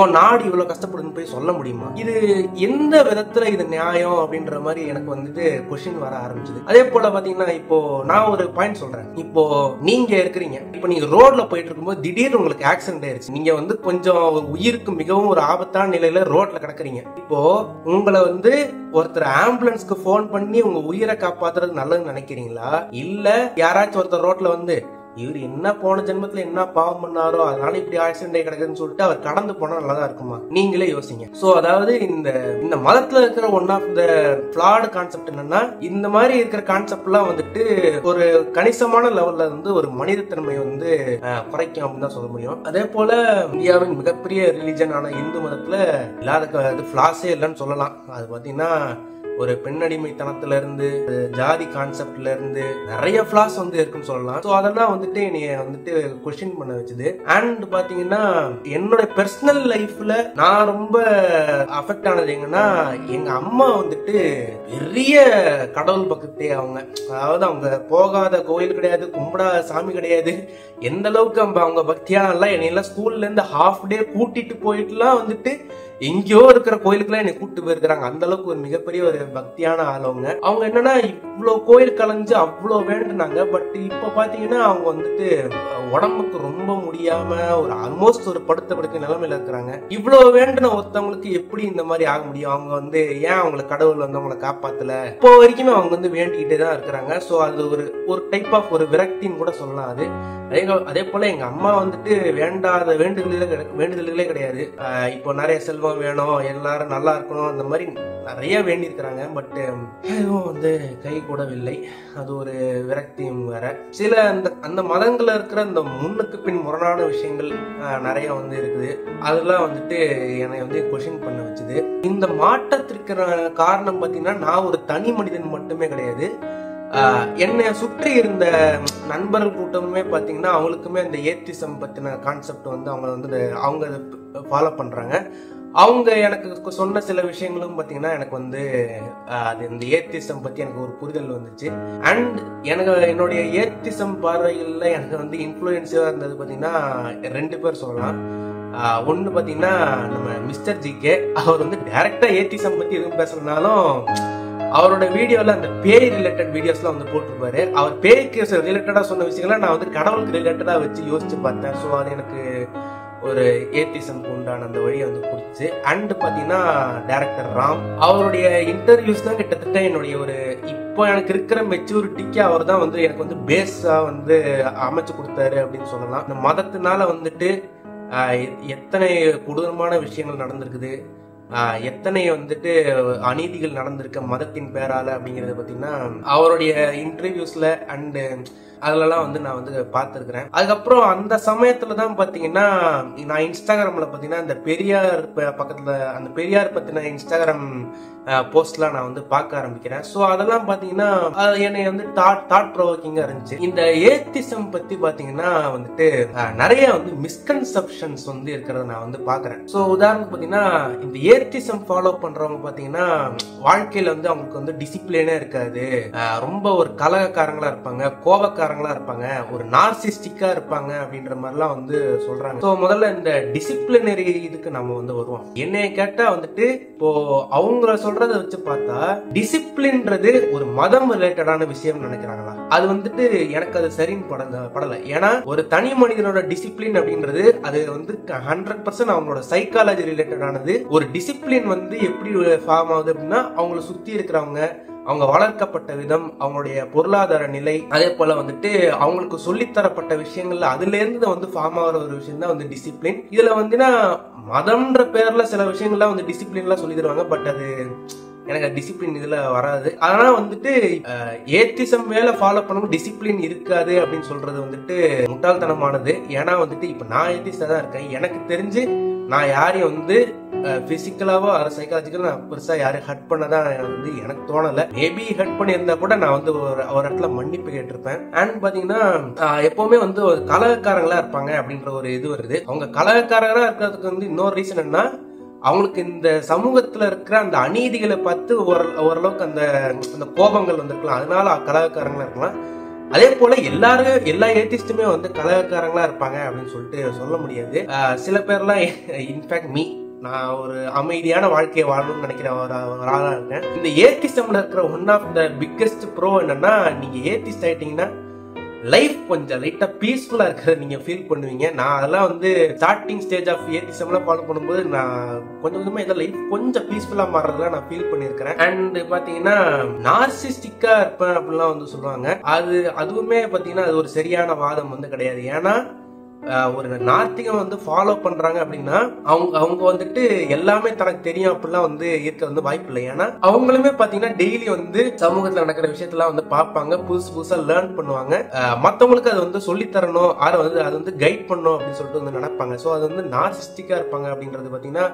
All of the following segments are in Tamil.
உன் நாடு இவ்வளவு கஷ்டப்படுதுன்னு போய் சொல்ல முடியுமா? இது எந்த விதத்துல இது நியாயம் அப்படின்ற மாதிரி எனக்கு வந்துட்டு கொஸ்டின் வர ஆரம்பிச்சது. அதே போல பாத்தீங்கன்னா இப்போ நான் ஒரு பாயிண்ட் சொல்றேன். இப்போ நீங்க இருக்கிறீங்க, இப்போ நீங்க ரோட்ல போயிட்டு இருக்கும்போது திடீர்னு உங்களுக்கு ஆக்சிடென்ட் ஆயிருச்சு. நீங்க வந்து கொஞ்சம் உயிருக்கு மிகவும் ஒரு ஆபத்தான நிலையில ரோட்ல கிடக்குறீங்க. இப்போ உங்களை வந்து ஒருத்தர் ஆம்புலன்ஸ்க்கு போன் பண்ணி உங்க உயிரை காப்பாத்துறது நல்லதுன்னு நினைக்கிறீங்களா? இல்ல யாராச்சும் ஒருத்தர் ரோட்ல வந்து இவர் என்ன போன ஜென்மத்துல என்ன பாவம் பண்ணாரோ அதனால இப்படி ஆக்சிடென்ட் கிடக்குதுன்னு சொல்லிட்டு அவர் கடந்து போனா நல்லதா இருக்குமா? நீங்களே யோசிங்க. சோ அதாவது இந்த மதத்துல இருக்கிற one of the flat concept என்னன்னா, இந்த மாதிரி இருக்கிற கான்செப்ட் எல்லாம் வந்துட்டு ஒரு கணிசமான லெவல்ல வந்து ஒரு மனிதத்தன்மை வந்து குறைக்கும் அப்படின்னு தான் சொல்ல முடியும். அதே போல இந்தியாவின் மிகப்பெரிய ரிலிஜனான இந்து மதத்துல இல்லாத ஃபிளாஸே இல்லைன்னு சொல்லலாம். அது பாத்தீங்கன்னா ஒரு பெண்ணடிமைத்தனத்துல இருந்து ஜாதி கான்செப்ட்ல இருந்து நிறைய ஃபிளாஸ் வந்து இருக்குன்னு சொல்லலாம். சோ அதெல்லாம் வந்துட்டு என்னைய வந்துட்டு கொஸ்டின் பண்ண வச்சுது. அண்ட் பாத்தீங்கன்னா என்னோட பர்சனல் லைஃப்ல நான் ரொம்ப அஃபெக்ட் ஆனது எங்கன்னா, எங்க அம்மா வந்துட்டு பெரிய கடவுள் பக்தே. அதாவது அவங்க போகாத கோயில் கிடையாது, கும்பிடாத சாமி கிடையாது. எந்த அளவுக்கு அவங்க பக்தியான என்னையெல்லாம் ஸ்கூல்ல இருந்து ஹாஃப் டே கூட்டிட்டு போயிட்டுலாம் வந்துட்டு எங்கேயோ இருக்கிற கோயிலுக்குலாம் என்னை கூப்பிட்டு போயிருக்கிறாங்க. அந்த அளவுக்கு ஒரு மிகப்பெரிய ஒரு பக்தியான ஆளவங்க. அவங்க என்னன்னா இவ்வளவு கோயில் கலைஞ்சு அவ்வளவு வேண்டுனாங்க. பட் இப்ப பாத்தீங்கன்னா அவங்க வந்துட்டு உடம்புக்கு ரொம்ப முடியாம ஒரு ஆல்மோஸ்ட் ஒரு படுத்த நிலைமையில இருக்கிறாங்க. இவ்வளவு வேண்டின ஒருத்தவங்களுக்கு எப்படி இந்த மாதிரி ஆக முடியும்? அவங்க வந்து ஏன் அவங்களை கடவுள் வந்து அவங்களை காப்பாத்தல? இப்போ வரைக்குமே அவங்க வந்து வேண்டிக்கிட்டே தான் இருக்கிறாங்க. சோ அது ஒரு டைப் ஆஃப் ஒரு விரக்தின்னு கூட சொல்லலாம். அது அதே போல எங்க அம்மா வந்துட்டு வேண்டாத வேண்டுதல்களே கிடையாது. இப்போ நிறைய செல்வம் வேணும், எல்லாரும் நல்லா இருக்கணும், அந்த மாதிரி நிறைய வேண்டி இருக்கிறாங்க. பட் எதுவும் வந்து கை கூடவில்லை. அது ஒரு விரக்தியும் வேற. சில அந்த மதங்கள்ல இருக்கிற அந்த முன்னுக்கு பின் முரணான விஷயங்கள் நிறைய வந்து இருக்குது. அதெல்லாம் வந்துட்டு என்னை வந்து கொஸ்டின் பண்ண வச்சுது. இந்த மாற்றத்திற்கு காரணம் பாத்தீங்கன்னா நான் ஒரு தனி மனிதன் மட்டுமே கிடையாது. என்னை சுற்றி இருந்த நண்பர்கள் கூட்டமுமே பாத்தீங்கன்னா அவங்களுக்குமே இந்த ஏத்திசம் பத்தின கான்செப்ட் வந்து அவங்க ஃபாலோ பண்றாங்க. அவங்க எனக்கு சொன்ன சில விஷயங்களும் பாத்தீங்கன்னா எனக்கு வந்து அது இந்த ஏத்திசம் பத்தி எனக்கு ஒரு புரிதல் வந்துச்சு. அண்ட் என்னுடைய ஏத்திசம் பார்வைகள்ல எனக்கு வந்து இன்ஃப்ளூயன்ஸா இருந்தது பாத்தீங்கன்னா 2 பேர் சொல்லலாம். ஒன்னு பாத்தீங்கன்னா நம்ம மிஸ்டர் ஜிகே. அவர் வந்து டைரக்டா ஏத்திசம் பத்தி எதுவும் பேசலனாலும் அவரோட வீடியோல அந்த பேய் ரிலேட்டட் வீடியோஸ்லாம் வந்து போட்டிருப்பாரு. அவர் பேய்க்கு ரிலேட்டடா சொன்ன விஷயங்களை நான் வந்து கடவுளுக்கு ரிலேட்டடா வச்சு யோசிச்சு பார்த்தேன். ஸோ அது எனக்கு ஒரு ஏத்திசம்க்கு உண்டான அந்த வழியை வந்து கொடுத்துச்சு. அண்ட் பாத்தீங்கன்னா டைரக்டர் ராம், அவருடைய இன்டர்வியூஸ் தான் கிட்டத்தட்ட என்னுடைய ஒரு இப்போ எனக்கு இருக்கிற மெச்சூரிட்டிக்கு அவர் தான் வந்து எனக்கு வந்து பேஸா வந்து அமைச்சு கொடுத்தாரு அப்படின்னு சொல்லலாம். இந்த மதத்தினால வந்துட்டு எத்தனை கொடூரமான விஷயங்கள் நடந்திருக்குது, எத்தனை வந்துட்டு அநீதிகள் நடந்திருக்க மதத்தின் பேரால அப்படிங்கறத பாத்தீங்கன்னா அவருடைய இன்டர்வியூஸ்ல அண்ட் அதுலலாம் வந்து நான் வந்து பார்த்திருக்கிறேன். அதுக்கப்புறம் அந்த சமயத்துலதான் பாத்தீங்கன்னா நான் இன்ஸ்டாகிராம்ல பாத்தீங்கன்னா இந்த பெரியார் பக்கத்துல அந்த பெரியார் பத்தின இன்ஸ்டாகிராம் போஸ்ட்லாம் நான் வந்து பார்க்க ஆரம்பிக்கிறேன். சோ அதெல்லாம் பாத்தீங்கன்னா என்னை வந்து தாட் ப்ரோவோக்கிங்கா இருந்துச்சு. இந்த ஏத்திசம் பத்தி பாத்தீங்கன்னா வந்துட்டு நிறைய வந்து மிஸ்கன்செப்ஷன்ஸ் வந்து இருக்கிறத நான் வந்து பாக்குறேன். சோ உதாரணத்துக்கு பாத்தீங்கன்னா இந்த ஏத்திசம் ஃபாலோ பண்றவங்க பாத்தீங்கன்னா வாழ்க்கையில வந்து அவங்களுக்கு வந்து டிசிப்ளினே இருக்காது, ரொம்ப ஒரு கலகக்காரங்களா இருப்பாங்க, கோபக்காரங்களா இருப்பாங்க, ஒரு நார்சிஸ்டிக்கா இருப்பாங்க அப்படின்ற மாதிரிலாம் வந்து சொல்றாங்க. சோ முதல்ல இந்த டிசிப்ளினரி இதுக்கு நம்ம வந்து வருவோம். என்னைய கேட்டா வந்துட்டு இப்போ அவங்கள சொல்றதை வச்சு பார்த்தா டிசிப்ளின்றது ஒரு மதம் ரிலேட்டடான விஷயம் நினைக்கிறாங்களா? அது வந்துட்டு எனக்கு அது சரின்னு படல. ஏன்னா ஒரு தனி மனிதனோட டிசிப்ளின் அப்படின்றது அது வந்து 100% அவங்களோட சைக்காலஜி ரிலேட்டடானது. ஒரு டிசிப்ளின் வந்து எப்படி ஃபார்ம் ஆகுது அப்படின்னா அவங்கள சுத்தி இருக்கிறவங்க, அவங்க வளர்க்கப்பட்ட விதம், அவங்களுடைய பொருளாதார நிலை, அதே போல வந்துட்டு அவங்களுக்கு சொல்லித்தரப்பட்ட விஷயங்கள்ல அதுல இருந்து வந்து ஃபார்ம் ஆகிற ஒரு விஷயம் தான் வந்து டிசிப்ளின். இதுல வந்துன்னா மதம்ன்ற பேர்ல சில விஷயங்கள்லாம் வந்து டிசிப்ளின்லாம் சொல்லி தருவாங்க. பட் அது எனக்கு டிசிப்ளின் இதுல வராது. அதனால வந்துட்டு ஏத்திசம் வேலை ஃபாலோ பண்ணவும் டிசிப்ளின் இருக்காது அப்படின்னு சொல்றது வந்துட்டு முட்டாள்தனமானது. ஏன்னா வந்துட்டு இப்ப நான் ஏத்திஸ்டா தான் இருக்கேன். எனக்கு தெரிஞ்சு நான் யாரையும் வந்து பிசிக்கலாவோ சைக்காலஜிக்கலா நான் பெருசா யாரும் ஹர்ட் பண்ணதான் வந்து எனக்கு தோணல. மேபி ஹர்ட் பண்ணி இருந்தா கூட நான் வந்து ஒரு இடத்துல மன்னிப்பு கேட்டிருப்பேன். அண்ட் பாத்தீங்கன்னா எப்பவுமே வந்து ஒரு கலகக்காரங்களா இருப்பாங்க அப்படின்ற ஒரு இது வருது. அவங்க கலகக்காரங்களா இருக்கிறதுக்கு வந்து இன்னொரு ரீசன் என்ன, அவங்களுக்கு இந்த சமூகத்துல இருக்கிற அந்த அநீதிகளை பார்த்து ஓரளவுக்கு அந்த கோபங்கள் வந்திருக்கலாம், அதனால கலகக்காரங்களா இருக்கலாம். அதே போல எல்லா ஏத்திஸ்டுமே வந்து கலகக்காரங்களா இருப்பாங்க அப்படின்னு சொல்லிட்டு சொல்ல முடியாது. சில பேர்லாம் இன்ஃபேக்ட் நான் ஒரு அமைதியான வாழ்க்கையை வாழணும்னு நினைக்கிற ஒரு ஆளா இருக்கேன். இந்த ஏத்திசம்ல இருக்கிற one of the biggest pro என்னன்னா, நீங்க ஏத்திஸ்ட் ஆயிட்டீங்கன்னா லைஃப் கொஞ்சம் லைட்டா பீஸ்ஃபுல்லா இருக்கிறத நீங்க ஃபீல் பண்ணுவீங்க. நான் அதெல்லாம் வந்து ஸ்டார்டிங் ஸ்டேஜ் ஆஃப் ஏத்திசம்லாம் ஃபாலோ பண்ணும்போது நான் கொஞ்சமா இந்த லைஃப் கொஞ்சம் பீஸ்ஃபுல்லா மாறதெல்லாம் நான் ஃபீல் பண்ணிருக்கிறேன். அண்ட் பாத்தீங்கன்னா நார்சிஸ்டிக்கா இருப்பேன் அப்படிலாம் வந்து சொல்லுவாங்க. அதுவுமே பாத்தீங்கன்னா அது ஒரு சரியான வாதம் வந்து கிடையாது. ஏன்னா ஒரு நார்த்திகம் வந்து ஃபாலோ பண்றாங்க அப்படின்னா அவங்க வந்துட்டு எல்லாமே தனக்கு தெரியும் அப்படிலாம் வந்து இருக்க வந்து வாய்ப்பு இல்லை. ஏன்னா அவங்களுமே பாத்தீங்கன்னா டெய்லி வந்து சமூகத்துல நடக்கிற விஷயத்தெல்லாம் வந்து பார்ப்பாங்க, புதுசா லேர்ன் பண்ணுவாங்க, மத்தவங்களுக்கு அது வந்து சொல்லி தரணும், அது வந்து கைட் பண்ணணும் அப்படின்னு சொல்லிட்டு வந்து நினைப்பாங்க. சோ அது வந்து நார்சிஸ்டிக்கா இருப்பாங்க அப்படின்றது பாத்தீங்கன்னா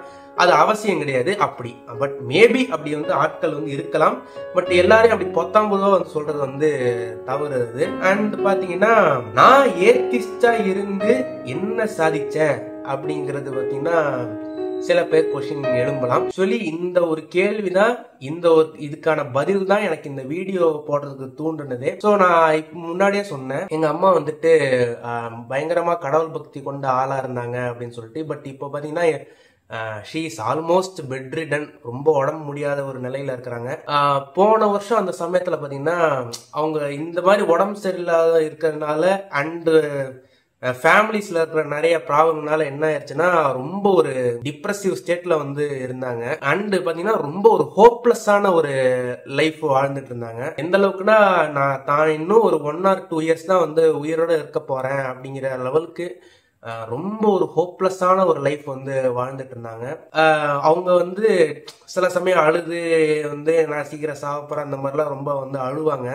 அது அவசியம் கிடையாது. அப்படி பட் மேபி அப்படி வந்து ஆட்கள் வந்து இருக்கலாம். பட் எல்லாரையும் அப்படி பொத்தாம்பதுவா வந்து சொல்றது வந்து தவறு. அண்ட் பாத்தீங்கன்னா நான் ஏத்திஸ்டா இருந்து என்ன சாதிச்சேன் அப்படிங்கறது பாத்தீங்கன்னா சில பேர் கொஸ்டின் எழும்பலாம். சொல்லி இந்த ஒரு கேள்விதான், இதுக்கான பதில் தான் எனக்கு இந்த வீடியோ போடுறதுக்கு தூண்டுனதே. சோ நான் இப்ப முன்னாடியே சொன்னேன், எங்க அம்மா வந்துட்டு பயங்கரமா கடவுள் பக்தி கொண்ட ஆளா இருந்தாங்க அப்படின்னு சொல்லிட்டு. பட் இப்போ பாத்தீங்கன்னா she is almost bed ridden, ரொம்ப உடம்பு முடியாத ஒரு நிலையில இருக்கிறாங்க. போன வருஷம் அந்த சமயத்துல பாத்தீங்கன்னா அவங்க இந்த மாதிரி உடம்பு சரியில்லாத இருக்கிறதுனால அண்ட் ஃபேமிலிஸ்ல இருக்கிற நிறைய ப்ராப்ளம்னால என்ன ஆயிடுச்சுன்னா ரொம்ப ஒரு டிப்ரெசிவ் ஸ்டேட்ல வந்து இருந்தாங்க. அண்ட் பாத்தீங்கன்னா ரொம்ப ஒரு ஹோப்லெஸ்ஸான ஒரு லைஃப் வாழ்ந்துட்டு இருந்தாங்க. எந்த அளவுக்குன்னா தான் இன்னும் ஒரு 1 or 2 years தான் வந்து உயிரோட இருக்க போறேன் அப்படிங்கிற லெவலுக்கு ரொம்ப ஒரு ஹோப்லெஸ்ஸான ஒரு லைஃப் வந்து வாழ்ந்துட்டு இருந்தாங்க. அவங்க வந்து சில சமயம் அழுது வந்து நான் சீக்கிரம் சாப்பிட்றேன் அந்த மாதிரிலாம் ரொம்ப வந்து அழுவாங்க.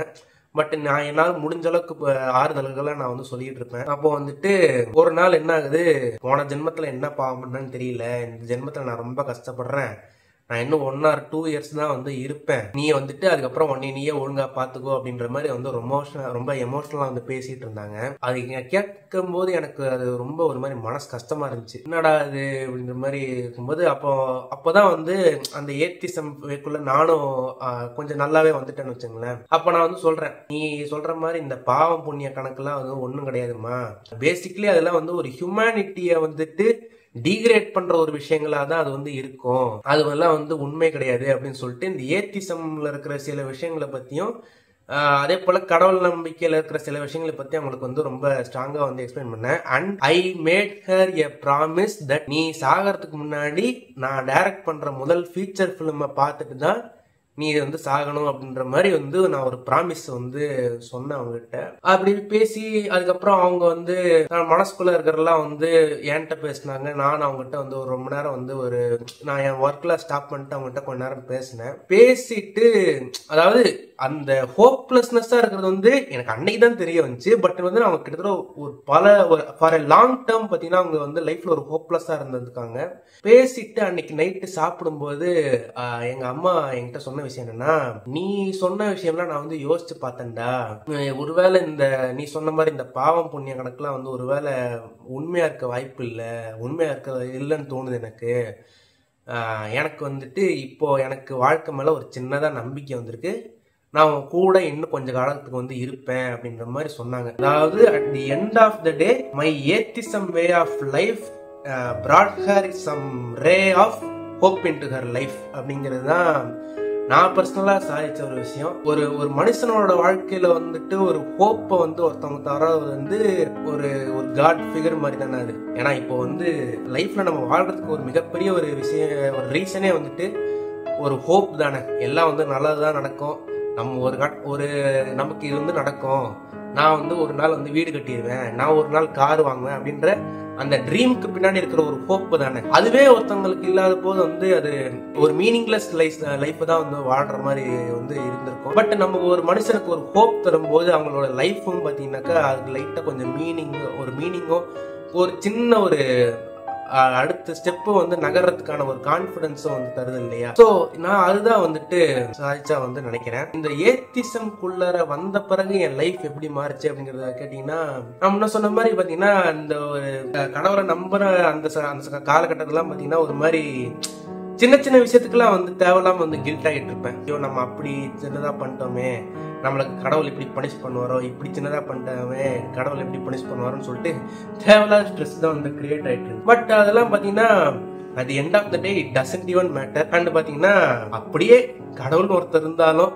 பட் நான் என்னால் முடிஞ்ச அளவுக்கு ஆறுதல்களை நான் வந்து சொல்லிட்டு இருப்பேன். அப்போ வந்துட்டு ஒரு நாள் என்ன ஆகுது, போன ஜென்மத்துல என்ன பாவம் பண்ணேன்னு தெரியல, இந்த ஜென்மத்துல நான் ரொம்ப கஷ்டப்படுறேன், நான் இன்னும் 1 or 2 years தான் வந்து இருப்பேன், நீ வந்துட்டு அதுக்கப்புறம் நீயே ஒழுங்கா பாத்துக்கோ அப்படின்ற மாதிரி வந்து ரொம்ப எமோஷனலா வந்து பேசிட்டு இருந்தாங்க. அது கேட்கும் போது எனக்கு அது ரொம்ப ஒரு மாதிரி மனசு கஷ்டமா இருந்துச்சு. என்னடா அது அப்படின்ற மாதிரி இருக்கும்போது அப்போதான் வந்து அந்த ஏத்திசம் வேக்குள்ள நானும் கொஞ்சம் நல்லாவே வந்துட்டேன்னு வச்சுங்களேன். அப்ப நான் வந்து சொல்றேன், நீ சொல்ற மாதிரி இந்த பாவம் புண்ணிய கணக்கெல்லாம் வந்து ஒண்ணும் கிடையாதுமா, பேசிக்கலி அதெல்லாம் வந்து ஒரு ஹியூமனிட்டிய வந்துட்டு டிகிரேட் பண்ற ஒரு விஷயங்களா தான் அது வந்து இருக்கும், அதுவெல்லாம் வந்து உண்மை கிடையாது அப்படின்னு சொல்லிட்டு இந்த ஏத்திசம்ல இருக்கிற சில விஷயங்களை பத்தியும் அதே போல கடவுள் நம்பிக்கையில இருக்கிற சில விஷயங்களை பத்தி அவங்களுக்கு வந்து ரொம்ப ஸ்ட்ராங்கா வந்து எக்ஸ்பிளைன் பண்ணேன். And I made her a promise that நீ சாகிறதுக்கு முன்னாடி நான் டைரக்ட் பண்ற முதல் ஃபீச்சர் பிலிமை பார்த்துட்டு தான் நீ வந்து சாகணும் அப்படின்ற மாதிரி வந்து நான் ஒரு ப்ராமிஸ் வந்து சொன்னேன் அவங்ககிட்ட. அப்படி பேசி அதுக்கப்புறம் அவங்க வந்து மனசுக்குள்ள இருக்கிறதெல்லாம் வந்து என்கிட்ட பேசினாங்க. நான் அவங்ககிட்ட வந்து ஒரு ரொம்ப நேரம் வந்து நான் என் ஒர்க்ல ஸ்டாப் பண்ணிட்டு அவங்ககிட்ட கொஞ்ச நேரம் பேசினேன். பேசிட்டு அதாவது அந்த ஹோப்லெஸ்னஸா இருக்கிறது வந்து எனக்கு அன்னைக்கு தான் தெரிய வந்துச்சு. பட் வந்து அவங்க கிட்டத்தட்ட ஃபார் லாங் டேர்ம் பாத்தீங்கன்னா அவங்க வந்து லைஃப்ல ஒரு ஹோப்லெஸ்ஸா இருந்திருக்காங்க. பேசிட்டு அன்னைக்கு நைட்டு சாப்பிடும்போது எங்க அம்மா என்கிட்ட சொன்ன விஷயம் என்னன்னா, நீ சொன்ன விஷயம்லாம் நான் வந்து யோசிச்சு பார்த்தேன்டா, ஒருவேளை நீ சொன்ன மாதிரி இந்த பாவம் புண்ணிய கணக்குலாம் வந்து ஒருவேளை உண்மையா இருக்க வாய்ப்பு இல்லை, உண்மையா இருக்க இல்லைன்னு தோணுது எனக்கு வந்துட்டு இப்போ எனக்கு வாழ்க்கை மேல ஒரு சின்னதா நம்பிக்கை வந்திருக்கு, நான் கூட இன்னும் கொஞ்ச காலத்துக்கு வந்து இருப்பேன் அப்படின்ற மாதிரி சொன்னாங்க. அதாவது at the end of the day my atheism way of life brought her some ray of hope into her life அப்படிங்கிறது தான் நான் பர்சனலா சாதிச்ச ஒரு விஷயம். ஒரு மனுஷனோட வாழ்க்கையில வந்துட்டு ஒரு ஹோப்பை வந்து ஒருத்தவங்க தர்றது வந்து ஒரு காட் ஃபிகர் மாதிரி தானே அது. ஏன்னா இப்போ வந்து லைஃப்ல நம்ம வாழ்றதுக்கு ஒரு மிகப்பெரிய ஒரு விஷயம், ஒரு ரீசனே வந்துட்டு ஒரு ஹோப் தானே. எல்லாம் வந்து நல்லதுதான் நடக்கும், நம்ம நமக்கு இது வந்து நடக்கும், நான் வந்து ஒரு நாள் வந்து வீடு கட்டிடுவேன், நான் ஒரு நாள் கார் வாங்குவேன் அப்படின்ற அந்த ட்ரீமுக்கு பின்னாடி இருக்கிற ஒரு ஹோப் தானே. அதுவே ஒருத்தவங்களுக்கு இல்லாத போது வந்து அது ஒரு மீனிங்லெஸ் லைஃப் தான் வந்து வாழ்ற மாதிரி வந்து இருந்திருக்கும். பட் நம்ம ஒரு மனுஷனுக்கு ஒரு ஹோப் தரும்போது அவங்களோட லைஃபும் பாத்தீங்கன்னாக்கா அதுக்கு லைட்டா கொஞ்சம் மீனிங்கும் ஒரு சின்ன ஒரு அடுத்த ஸ்டெப் வந்து நகர்றதுக்கான ஒரு கான்பிடன்ஸும் வந்து தருது இல்லையா. சோ நான் அதுதான் வந்துட்டு சாதிச்சா வந்து நினைக்கிறேன். இந்த ஏத்திசம்குள்ளர வந்த பிறகு என் லைஃப் எப்படி மாறுச்சு அப்படிங்கறத கேட்டீங்கன்னா, நான் முன்ன சொன்ன மாதிரி பாத்தீங்கன்னா இந்த ஒரு கடவுளை நம்புற அந்த காலகட்டத்திலாம் பாத்தீங்கன்னா ஒரு மாதிரி சின்ன சின்ன விஷயத்துக்குலாம் வந்து தேவையில்லாம வந்து கில்ட் ஆகிட்டு இருப்பேன். ஐயோ நம்ம அப்படி சின்னதா பண்ணிட்டோமே, நம்மளுக்கு கடவுள் இப்படி பனிஷ் பண்ணுவாரோ, இப்படி சின்னதா பண்ணிட்டோமே கடவுள் எப்படி பனிஷ் பண்ணுவாரோன்னு சொல்லிட்டு தேவையில்லாத ஸ்ட்ரெஸ் தான் வந்து கிரியேட் ஆயிட்டு இருக்கு. பட் அதெல்லாம் பாத்தீங்கன்னா at the end of the day it doesn't even matter. And பாத்தீங்கன்னா அப்படியே கடவுள் ஒருத்தர் இருந்தாலும்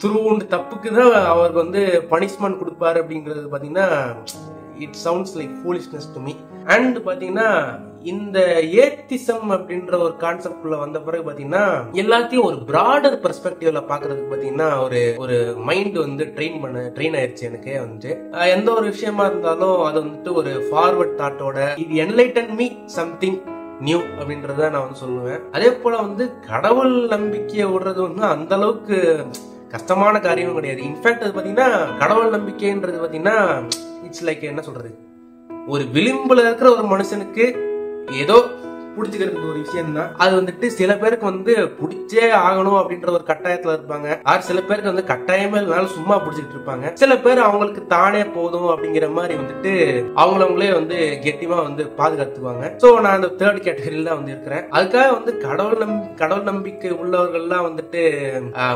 துருவுண்டு தப்புக்கு தான் அவருக்கு வந்து பனிஷ்மெண்ட் கொடுப்பாரு அப்படிங்கிறது பாத்தீங்கன்னா it sounds like foolishness to me. And பாத்தீங்கன்னா இந்த ஏத்திசம் அப்படின்ற ஒரு கான்செப்ட்ல வந்த பிறகு பாத்தீங்கன்னா எல்லாத்தையும் ஒரு பிராடர் பெர்ஸ்பெக்டிவ்ல பாக்குறதுக்கு பாத்தீங்கன்னா ஒரு மைண்ட் வந்து ட்ரெயின் ஆயிருச்சு. எனக்கு வந்து எந்த ஒரு விஷயமா இருந்தாலும் அது வந்துட்டு ஒரு ஃபார்வர்ட் தாட்டோட இது என்லைட்டன் மீ சம்திங் நியூ அப்படின்றத நான் வந்து சொல்லுவேன். அதே போல வந்து கடவுள் நம்பிக்கையை விடுறது வந்து அந்த அளவுக்கு கஷ்டமான காரியமும் கிடையாது. இன்ஃபேக்ட் அது பாத்தீங்கன்னா கடவுள் நம்பிக்கைன்றது பாத்தீங்கன்னா இட்ஸ் லைக் என்ன சொல்றது, ஒரு விளிம்புல இருக்கிற ஒரு மனுஷனுக்கு ஏதோ பிடிச்சிக்கிறதுக்கு ஒரு விஷயம் தான். அது வந்துட்டு சில பேருக்கு வந்து பிடிச்சே ஆகணும் அப்படின்ற ஒரு கட்டாயத்துல இருப்பாங்க. சில பேருக்கு வந்து கட்டாயமே இல்லைனாலும் சும்மா பிடிச்சிட்டு இருப்பாங்க. சில பேர் அவங்களுக்கு தானே போதும் அப்படிங்கிற மாதிரி வந்துட்டு அவங்களே வந்து கெட்டிமா வந்து பாதுகாத்துக்குவாங்க. சோ நான் அந்த தேர்ட் கேட்டகரியில தான் வந்து இருக்கிறேன். அதுக்காக வந்து கடவுள் நம்பிக்கை உள்ளவர்கள்லாம் வந்துட்டு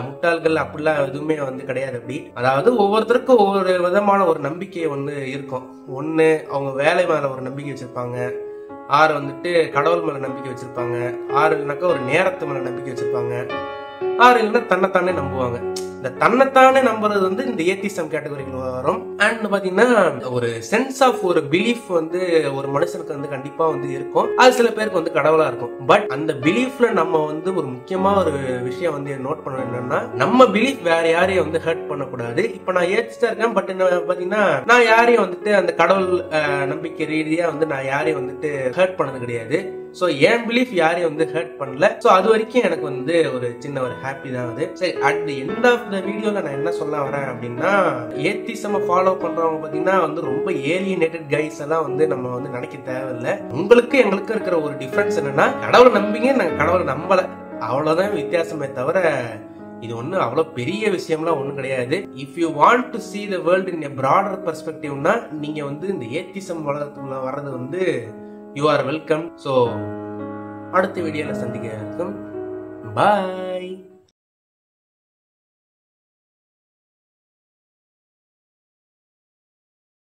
முட்டாள்கள் அப்படிலாம் எதுவுமே வந்து கிடையாது. அப்படி அதாவது ஒவ்வொருத்தருக்கும் ஒவ்வொரு விதமான ஒரு நம்பிக்கை வந்து இருக்கும். ஒண்ணு அவங்க வேலை மேல ஒரு நம்பிக்கை வச்சிருப்பாங்க, ஆறு வந்துட்டு கடவுள் மேல நம்பிக்கை வச்சிருப்பாங்க, ஆறு இல்லைனாக்கா ஒரு நேரத்து மேல நம்பிக்கை வச்சிருப்பாங்க, ஆறு இல்லைன்னா தன்னைத்தானே நம்புவாங்க. இந்த தன்னைத்தானே நம்புறது வந்து இந்த ஏத்திசம் கேட்டகரிக்குள்ள வரும். அண்ட் பாத்தீங்கன்னா ஒரு சென்ஸ் ஆஃப் ஒரு பிலீஃப் வந்து ஒரு மனுஷனுக்கு வந்து கண்டிப்பா வந்து இருக்கும். அது சில பேருக்கு வந்து கடவுளா இருக்கும். பட் அந்த பிலீஃப்ல நம்ம வந்து ஒரு முக்கியமா ஒரு விஷயம் வந்து நோட் பண்ண என்னன்னா, நம்ம பிலீஃப் வேற யாரையும் வந்து ஹர்ட் பண்ணக்கூடாது. இப்ப நான் ஏத்திஸ்டா இருக்கேன், பட் என்ன பாத்தீங்கன்னா நான் யாரையும் வந்துட்டு அந்த கடவுள் நம்பிக்கை ரீதியா வந்து நான் யாரையும் வந்துட்டு ஹர்ட் பண்ணது கிடையாது. சோ என் பிலீஃப் யாரையும் வந்து ஹர்ட் பண்ணல. சோ அது வரைக்கும் எனக்கு வந்து ஒரு சின்ன ஒரு ஹாப்பி தான் அது. சரி, at the end of the வீடியோல நான் என்ன சொல்ல வரேன் அப்படின்னா, ஏத்திசம் ஃபாலோ பண்றவங்க பாத்தீங்கன்னா வந்து ரொம்ப ஏலியனேட்டட் கைஸ் எல்லாம் வந்து நம்ம வந்து நினைக்க தேவையில்லை. உங்களுக்கு எங்களுக்கு இருக்கிற ஒரு டிஃபரன்ஸ் என்னன்னா, கடவுளை நம்பிங்க, நாங்க கடவுளை நம்பல, அவ்வளவுதான் வித்தியாசமே தவிர இது ஒண்ணு அவ்வளவு பெரிய விஷயம்லாம் ஒண்ணும் கிடையாது. If you want to see the world in a broader perspectiveனா நீங்க வந்து இந்த ஏத்திசம் வளர்த்துக்குள்ள வர்றது வந்து you are welcome. So அடுத்த வீடியோல சந்திக்கிறேன். Bye.